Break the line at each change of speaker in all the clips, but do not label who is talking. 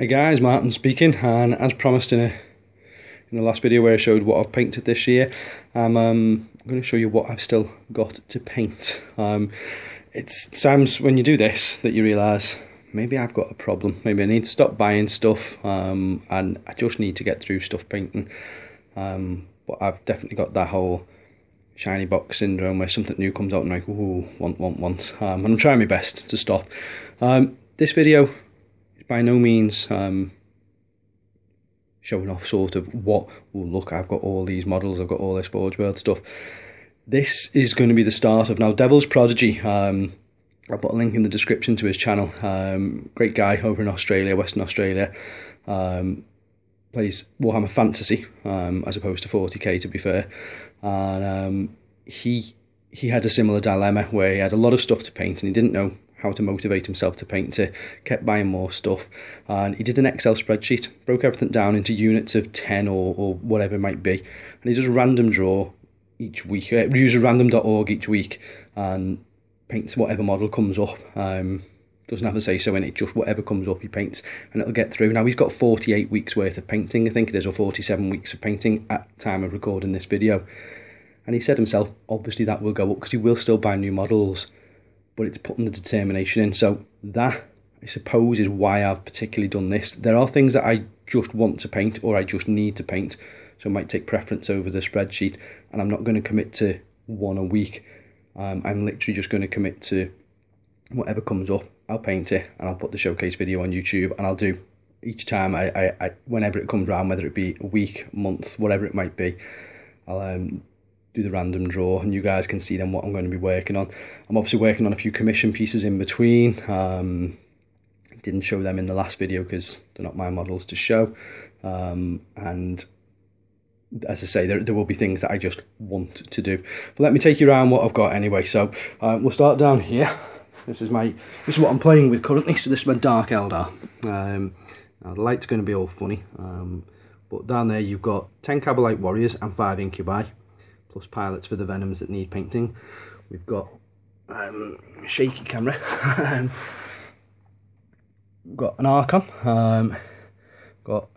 Hey guys, Martin speaking, and as promised in the last video where I showed what I've painted this year, I'm going to show you what I've still got to paint. It's sometimes when you do this that you realise maybe I've got a problem. Maybe I need to stop buying stuff, and I just need to get through stuff painting. But I've definitely got that whole shiny box syndrome where something new comes out and I'm like, ooh, want. And I'm trying my best to stop. This video by no means showing off sort of what, oh look, I've got all these models, I've got all this Forge World stuff. This is going to be the start of now Devils Prodigy. I'll put a link in the description to his channel. Great guy over in Australia, Western Australia. Plays Warhammer Fantasy as opposed to 40k, to be fair. And he had a similar dilemma where he had a lot of stuff to paint and he didn't know how to motivate himself to paint, kept buying more stuff, and he did an Excel spreadsheet, broke everything down into units of 10 or whatever it might be, and he does a random draw each week, uses random.org each week, and paints whatever model comes up. Doesn't have to say so in it, just whatever comes up he paints, and it'll get through. Now he's got 48 weeks worth of painting, I think it is, or 47 weeks of painting at the time of recording this video, and he said himself, obviously that will go up because he will still buy new models, but it's putting the determination in. So that, I suppose, is why I've particularly done this. There are things that I just want to paint or I just need to paint, so I might take preference over the spreadsheet, and I'm not going to commit to one a week. I'm literally just going to commit to whatever comes up. I'll paint it and I'll put the showcase video on YouTube, and I'll do each time I whenever it comes around, whether it be a week, month, whatever it might be, I'll do the random draw, and you guys can see then what I'm going to be working on. I'm obviously working on a few commission pieces in between. Didn't show them in the last video because they're not my models to show, and as I say, there will be things that I just want to do. But let me take you around what I've got anyway. So we'll start down here. This is what I'm playing with currently. So this is my Dark Eldar. Now the light's going to be all funny, but down there you've got 10 Cabalite Warriors and 5 Incubi, plus pilots for the Venoms that need painting. We've got shaky camera. We've got an Archon. Got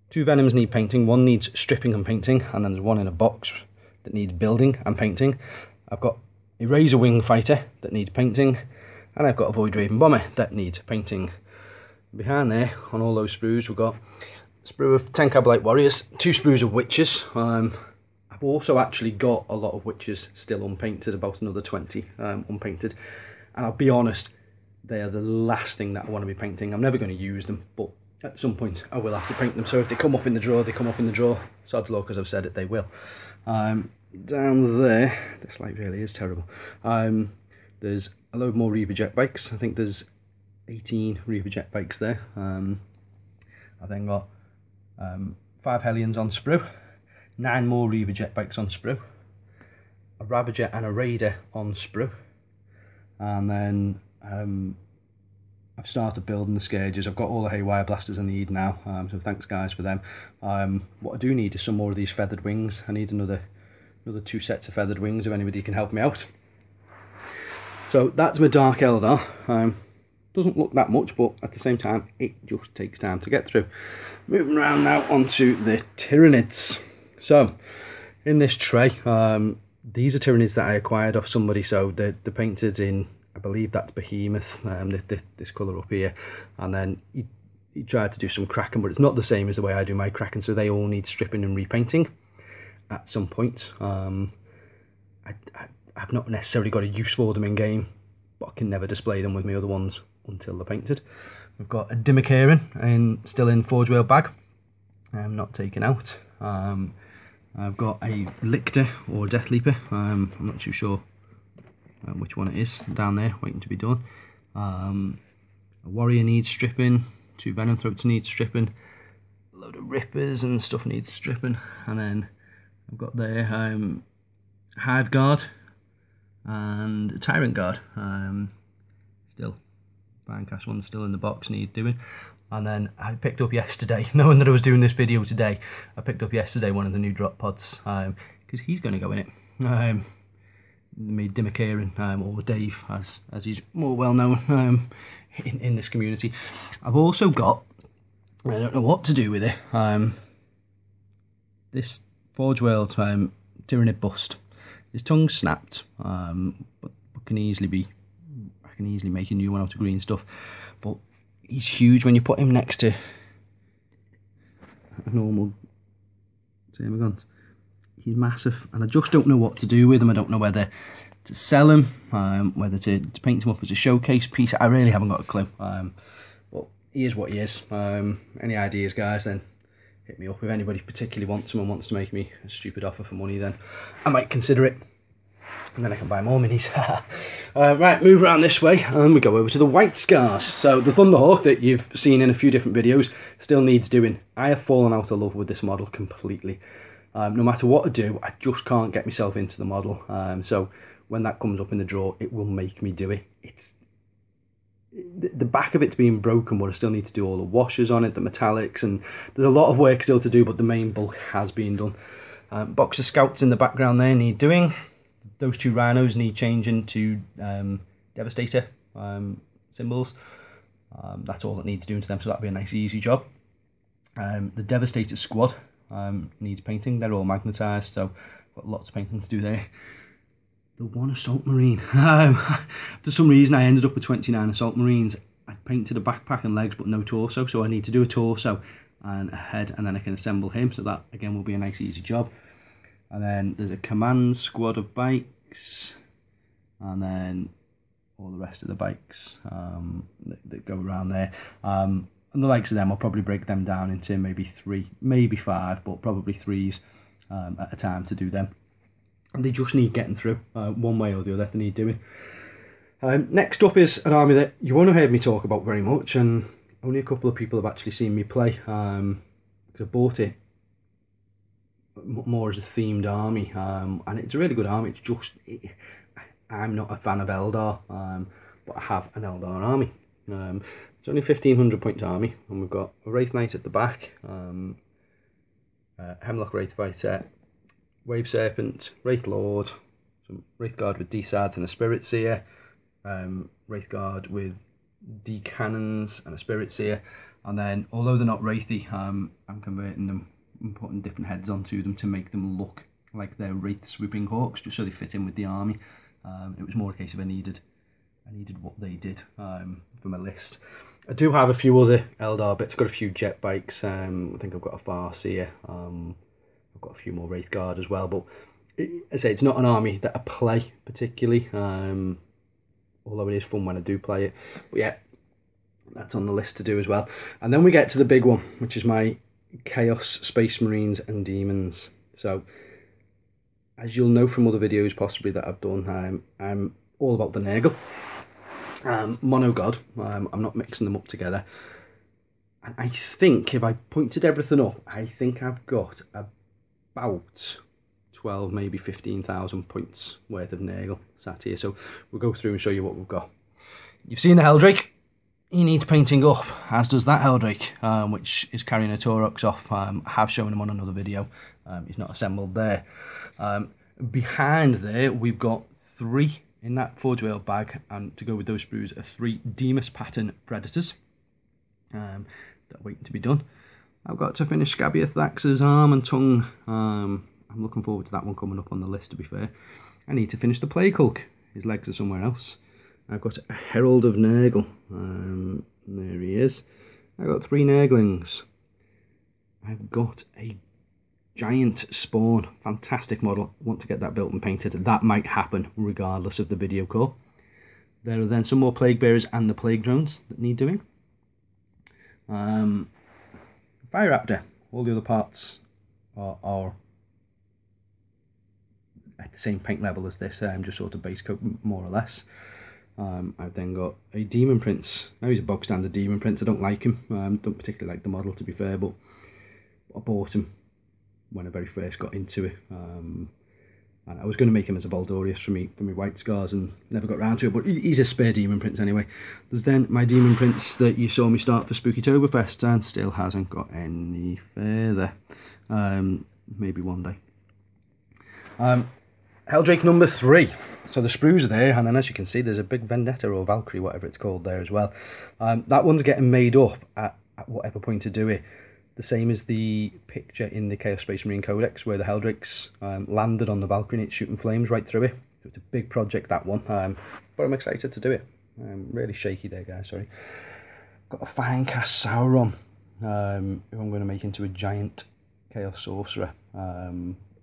2 Venoms need painting. One needs stripping and painting, and then there's one in a box that needs building and painting. I've got a Razor Wing Fighter that needs painting, and I've got a Void Raven Bomber that needs painting. Behind there, on all those sprues, we've got a sprue of 10 Cabalite Warriors, 2 sprues of Witches. I've also actually got a lot of Witches still unpainted, about another 20 unpainted, and I'll be honest, they are the last thing that I want to be painting. I'm never going to use them, but at some point I will have to paint them, so if they come up in the draw, they come up in the draw. Sod's law, because I've said it, they will. Down there, this light really is terrible, there's a load more Reaver jet bikes. I think there's 18 Reaver jet bikes there. I've then got 5 Hellions on sprue, 9 more Reaver jet bikes on sprue, a Ravager and a Raider on sprue, and then I've started building the Scourges. I've got all the Haywire Blasters I need now, so thanks guys for them. What I do need is some more of these feathered wings. I need another 2 sets of feathered wings if anybody can help me out. So that's my Dark Eldar. Doesn't look that much, but at the same time it just takes time to get through. Moving around now onto the Tyranids. So in this tray, these are Tyranids that I acquired off somebody. So they're painted in, I believe that's Behemoth, this colour up here, and then he tried to do some Kraken, but it's not the same as the way I do my Kraken, so they all need stripping and repainting at some point. I've not necessarily got a use for them in game, but I can never display them with my other ones until they're painted. We've got a Dimmerkaren still in Forge World bag, not taken out. I've got a Lictor or Death Leaper, I'm not too sure which one it is, down there waiting to be done. A Warrior needs stripping, 2 Venom Throats need stripping, a load of Rippers and stuff needs stripping, and then I've got there Hive Guard and Tyrant Guard. Still Finecast one's still in the box, needs doing. And then I picked up yesterday, knowing that I was doing this video today, I picked up yesterday one of the new drop pods, because he's going to go in it. Made Dimmerkaren, or Dave as he's more well known in this community. I've also got I don't know what to do with it. This Forge World Tyranid bust. His tongue's snapped, but can easily be. I can easily make a new one out of green stuff. But he's huge when you put him next to a normal Termagant. He's massive, and I just don't know what to do with him. I don't know whether to sell him, whether to paint him up as a showcase piece. I really haven't got a clue. But he is what he is. Any ideas, guys, then hit me up. If anybody particularly wants him and wants to make me a stupid offer for money, then I might consider it. And then I can buy more minis. Right, move around this way and we go over to the White Scars. So the Thunderhawk that you've seen in a few different videos still needs doing. I have fallen out of love with this model completely. No matter what I do, I just can't get myself into the model. So when that comes up in the drawer, it will make me do it. It's the back of it's being broken, but I still need to do all the washers on it, the metallics, and there's a lot of work still to do, but the main bulk has been done. Box of Scouts in the background there need doing. Those two rhinos need changing to Devastator symbols. That's all that needs doing to them, so that'll be a nice easy job. The Devastator squad needs painting. They're all magnetised, so got lots of painting to do there. The one Assault Marine. For some reason I ended up with 29 Assault Marines. I painted a backpack and legs but no torso, so I need to do a torso and a head, and then I can assemble him, so that again will be a nice easy job. And then there's a command squad of bikes, and then all the rest of the bikes that go around there. And the likes of them, I'll probably break them down into maybe 3, maybe 5, but probably 3s at a time to do them. And they just need getting through one way or the other. They need doing. Next up is an army that you won't have heard me talk about very much, and only a couple of people have actually seen me play. Because I bought it more as a themed army, and it's a really good army. It's just I'm not a fan of Eldar, but I have an Eldar army. It's only 1500 points army, and we've got a Wraith Knight at the back, Hemlock Wraith Fighter, Wave Serpent, Wraith Lord, some Wraith Guard with D-Sards and a Spirit Seer, Wraith Guard with D-Cannons and a Spirit Seer, and then, although they're not Wraithy, I'm converting them and putting different heads onto them to make them look like they're Wraith Swooping Hawks, just so they fit in with the army. It was more a case of I needed what they did for my list. I do have a few other Eldar bits. I've got a few jet bikes. I think I've got a Farseer. I've got a few more Wraith Guard as well. But I say it's not an army that I play particularly. Although it is fun when I do play it. But yeah, that's on the list to do as well. And then we get to the big one, which is my Chaos, Space Marines and Demons. So, as you'll know from other videos possibly that I've done, I'm all about the Nurgle. Mono God, I'm not mixing them up together. And I think if I pointed everything up, I think I've got about 12, maybe 15,000 points worth of Nurgle sat here. So we'll go through and show you what we've got. You've seen the Heldrake. He needs painting up, as does that Heldrake, which is carrying a Taurox off. I have shown him on another video. He's not assembled there. Behind there, we've got 3 in that Forge World bag, and to go with those sprues are 3 Demas pattern Predators that are waiting to be done. I've got to finish Scabieth Thax's arm and tongue. I'm looking forward to that one coming up on the list, to be fair. I need to finish the Plague Hulk. His legs are somewhere else. I've got a Herald of Nurgle. There he is. I've got 3 Nurglings. I've got a Giant Spawn. Fantastic model. Want to get that built and painted. That might happen regardless of the video call. There are then some more Plague Bearers and the Plague Drones that need doing. Fire Raptor. All the other parts are at the same paint level as this, just sort of base coat more or less. I've then got a Demon Prince. Now he's a bog standard Demon Prince. I don't like him. Don't particularly like the model, to be fair, but I bought him when I very first got into it. And I was going to make him as a Baldorius for me White Scars and never got round to it, but he's a spare Demon Prince anyway. There's then my Demon Prince that you saw me start for Spooky Toberfest and still hasn't got any further. Maybe one day. Heldrake number 3. So the sprues are there, and then as you can see there's a big Vendetta or Valkyrie, whatever it's called, there as well. That one's getting made up. I at whatever point to do it. The same as the picture in the Chaos Space Marine Codex where the Heldrake's landed on the Valkyrie and it's shooting flames right through it. So it's a big project, that one, but I'm excited to do it. Really shaky there, guys, sorry. Got a fine cast Sauron, who I'm going to make into a giant Chaos Sorcerer.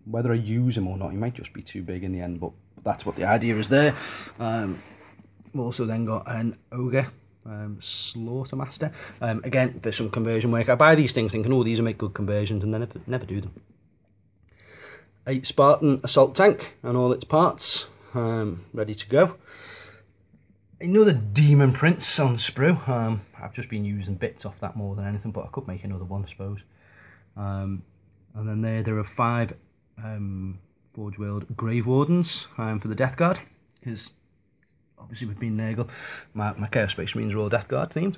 Whether I use him or not, he might just be too big in the end, but that's what the idea is there. We've also then got an Ogre Slaughtermaster. Again, there's some conversion work. I buy these things thinking, oh, these will make good conversions, and then never do them. A Spartan Assault Tank and all its parts, ready to go. Another Demon Prince on sprue. I've just been using bits off that more than anything, but I could make another one, I suppose. And then there are 5 Forge World Grave Wardens for the Death Guard, because obviously with being Nurgle, my Chaos Space Marines are all Death Guard themed.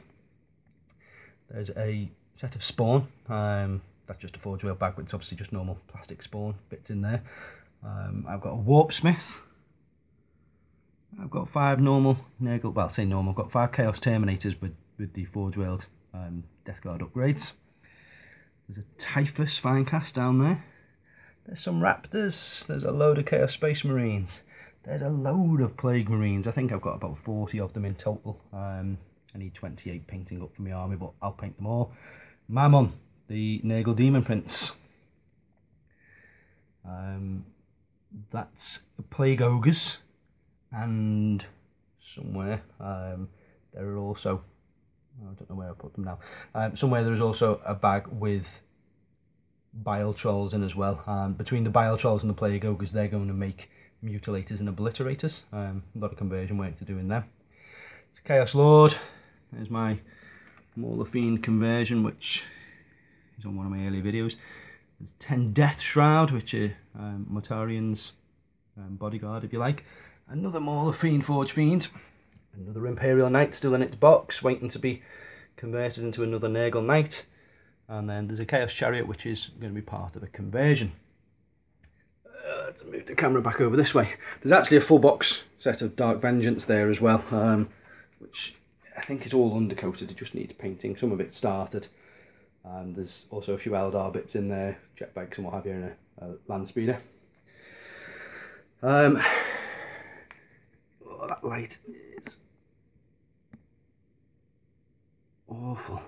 There's a set of Spawn. That's just a Forge World bag, but it's obviously just normal plastic Spawn bits in there. I've got a Warp Smith. I've got 5 normal Nurgle, well, I say normal, I've got 5 Chaos Terminators with the Forge World Death Guard upgrades. There's a Typhus Finecast down there. There's some Raptors. There's a load of Chaos Space Marines. There's a load of Plague Marines. I think I've got about 40 of them in total. I need 28 painting up for my army, but I'll paint them all. Mammon, the Nurgle Demon Prince. That's the Plague Ogres. And somewhere there are also, I don't know where I put them now, somewhere there is also a bag with Bile Trolls in as well. Between the Bile Trolls and the Plague Ogres, they're going to make Mutilators and Obliterators. A lot of conversion work to do in there. It's Chaos Lord. There's my Mauler Fiend conversion, which is on one of my earlier videos. There's 10 Death Shroud, which are Mortarian's bodyguard, if you like. Another Mauler Fiend Forge Fiend. Another Imperial Knight still in its box, waiting to be converted into another Nurgle Knight. And then there's a Chaos Chariot, which is going to be part of a conversion. Let's move the camera back over this way. There's actually a full box set of Dark Vengeance there as well, which I think is all undercoated. It just needs painting. Some of it started. And there's also a few Eldar bits in there, jetbags and what have you, and a land speeder. Oh, that light is awful.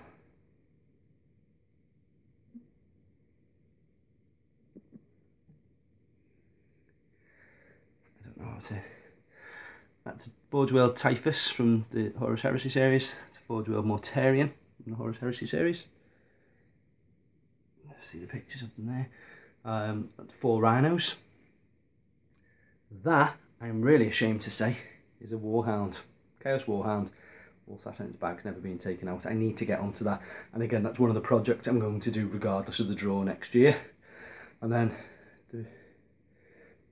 I don't know what to... That's Forge World Typhus from the Horus Heresy series. It's Forge World Mortarian from the Horus Heresy series. Let's see the pictures of them there. That's 4 rhinos. That, I'm really ashamed to say, is a Warhound. Chaos Warhound. All sat in its bag's never been taken out. I need to get onto that. And again, that's one of the projects I'm going to do regardless of the draw next year. And then the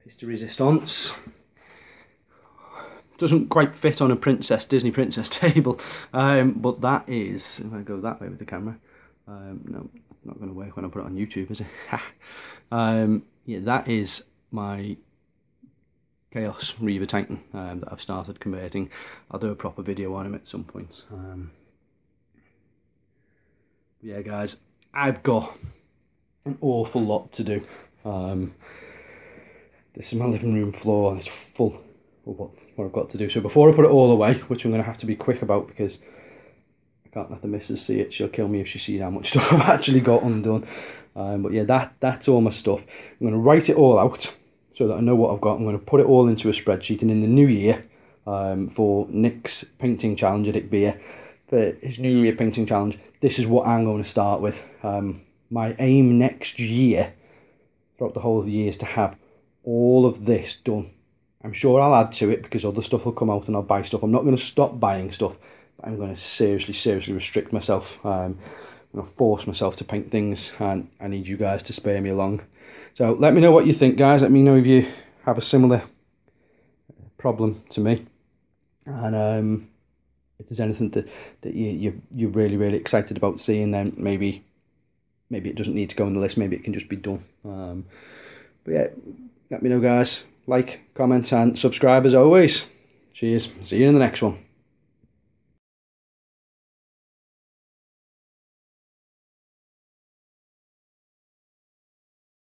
Piece de Resistance. Doesn't quite fit on a Disney Princess table. But that is, if I go that way with the camera, no, it's not going to work when I put it on YouTube, is it? Yeah, that is my Chaos Reaver Titan that I've started converting. I'll do a proper video on him at some point. Yeah, guys, I've got an awful lot to do. This is my living room floor and it's full of what I've got to do. So before I put it all away, which I'm going to have to be quick about because I can't let the missus see it. She'll kill me if she sees how much stuff I've actually got undone. But yeah, that's all my stuff. I'm going to write it all out so that I know what I've got. I'm going to put it all into a spreadsheet, and in the new year, for Nick's painting challenge at IDIC Beer, for his new year painting challenge, this is what I'm going to start with. My aim next year, throughout the whole of the year, is to have all of this done. I'm sure I'll add to it because other stuff will come out and I'll buy stuff. I'm not going to stop buying stuff, but I'm going to seriously restrict myself. I'm going to force myself to paint things, and I need you guys to spare me along. So let me know what you think, guys. Let me know if you have a similar problem to me, and if there's anything that you're really excited about seeing, then maybe it doesn't need to go on the list. Maybe it can just be done. But yeah, let me know, guys. Like, comment, and subscribe as always. Cheers. See you in the next one.